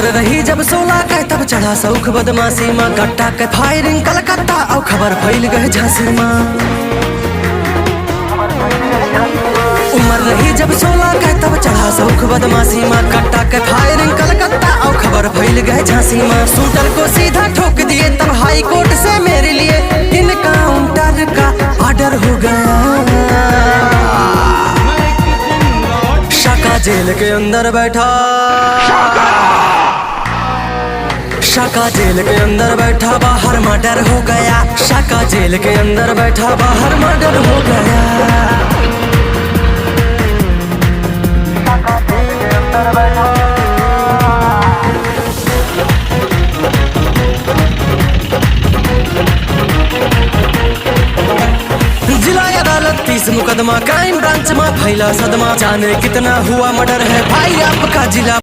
उम्र रही जब 16 के तब चढ़ा सौख बदमाशी माँ, गट्टा के फायरिंग कलकत्ता और खबर फैल गए झांसी माँ। उम्र रही जब 16 के तब चढ़ा सौख बदमाशी माँ, गट्टा के फायरिंग कलकत्ता और खबर फैल गए झांसी माँ। शूटर को सीधा ठोक दिए तब हाई कोर्ट से मेरे लिए इनकाउंटर का ऑर्डर हो गया। शाका जेल के अंदर बैठा, शाका जेल के अंदर बैठा, बाहर मर्डर हो गया। शाका जेल के अंदर बैठा, बाहर मर्डर हो गया। शाका जेल के अंदर बैठा। जिला अदालत 30 मुकदमा, क्राइम ब्रांच में फैला सदमा, जाने कितना हुआ मर्डर है भाई आपका जिला।